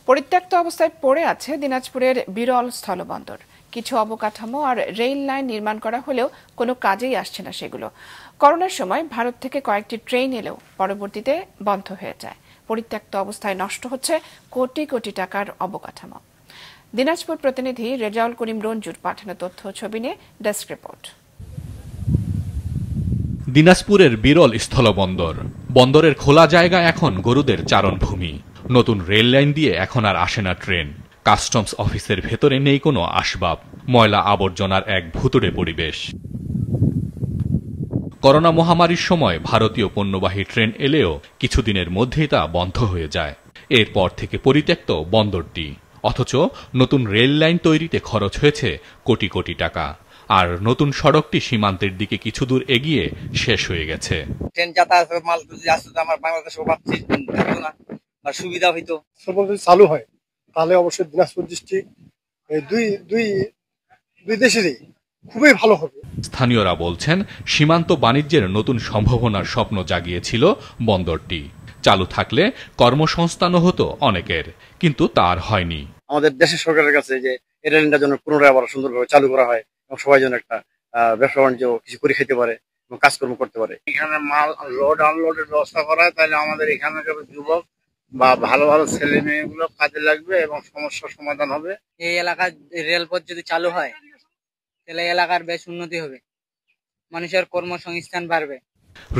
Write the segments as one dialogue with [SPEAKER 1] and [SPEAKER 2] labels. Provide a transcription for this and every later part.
[SPEAKER 1] পরিত্যক্ত অবস্থায় পড়ে আছে দিনাজপুরের বিরল স্থলবন্দর। কিছু অবকাঠামো আর রেল লাইন নির্মাণ করা হলেও কোনো কাজেই আসছে না সেগুলো। করোনার সময় ভারত থেকে কয়েকটি ট্রেন এলেও পরবর্তীতে বন্ধ হয়ে যায়। পরিত্যক্ত অবস্থায় নষ্ট হচ্ছে কোটি কোটি টাকার অবকাঠামো। দিনাজপুর প্রতিনিধি রেজাউল করিম রঞ্জুর পাঠানো তথ্য ছবি নিয়ে ডেস্ক রিপোর্ট।
[SPEAKER 2] দিনাজপুরের বিরল স্থলবন্দর। বন্দরের খোলা জায়গা এখন গরুদের চারণভূমি। নতুন রেল লাইন দিয়ে এখন আর আসে না ট্রেন। কাস্টমস অফিসের ভেতরে নেই কোনো আসবাব, ময়লা আবর্জনার এক ভুতুড়ে পরিবেশ। করোনা মহামারীর সময় ভারতীয় পণ্যবাহী ট্রেন এলেও কিছুদিনের মধ্যেই তা বন্ধ হয়ে যায়। এরপর থেকে পরিত্যক্ত বন্দরটি, অথচ নতুন রেল লাইন তৈরিতে খরচ হয়েছে কোটি কোটি টাকা। আর নতুন সড়কটি সীমান্তের দিকে কিছু দূর এগিয়ে শেষ হয়ে গেছে।
[SPEAKER 3] ট্রেন যাতায়াত মাল আসতো আমার বাংলাদেশে না সুবিধা হইতো।
[SPEAKER 4] চালু হয় তাহলে অবশ্যই দিনাজপুর ডিস্ট্রিক্ট দুই দেশেরই খুবই ভালো হবে।
[SPEAKER 2] স্থানীয়রা বলছেন, সীমান্ত বাণিজ্যের নতুন সম্ভাবনার স্বপ্ন জাগিয়েছিল বন্দরটি। চালু থাকলে কর্মসংস্থানও হতো অনেকের, কিন্তু তার হয়নি।
[SPEAKER 3] আমাদের দেশের সরকারের কাছে যে এই রেলটা যেন পুনরায় আবার সুন্দরভাবে চালু করা হয় এবং সবাই যেন একটা ব্যবসা বাণিজ্য কিছু করে খেতে পারে এবং কাজকর্ম করতে পারে। এখানে মাল লোড আনলোডের ব্যবস্থা করা হয়, তাহলে আমাদের এখানে যুবক বা ভালো ভালো ছেলে মেয়েগুলো কাজে লাগবে এবং সমস্যার সমাধান হবে।
[SPEAKER 5] এই এলাকার রেলপথ যদি চালু হয় তাহলে এলাকার বেশ উন্নতি হবে, মানুষের কর্মসংস্থান বাড়বে।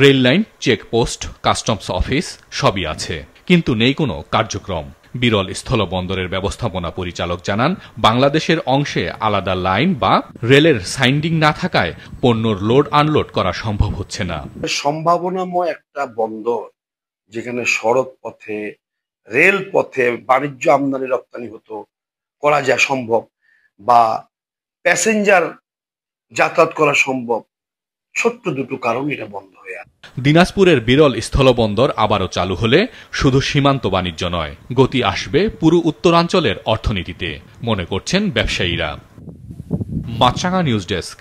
[SPEAKER 2] Rail line, checkpost, customs office সবই আছে, কিন্তু নেই কোনো কার্যক্রম। বিরল স্থলবন্দরের ব্যবস্থাপনা পরিচালক জানান, বাংলাদেশের অংশে আলাদা লাইন বা রেলের সাইন্ডিং না থাকায় পণ্যর লোড আনলোড করা সম্ভব হচ্ছে না।
[SPEAKER 6] সম্ভাবনাময় একটা বন্দর যেখানে সড়ক পথে, রেল পথে বাণিজ্য আমদানি রপ্তানি হতো, করা যায় সম্ভব, বা প্যাসেঞ্জার যাতায়াত করা সম্ভব, ছোট্ট দুটো কারণ এটা বন্ধ হয়ে আছে।
[SPEAKER 2] দিনাজপুরের বিরল স্থলবন্দর আবারও চালু হলে শুধু সীমান্ত বাণিজ্য নয়, গতি আসবে পুরো উত্তরাঞ্চলের অর্থনীতিতে, মনে করছেন ব্যবসায়ীরা। মাছরাঙা নিউজ ডেস্ক।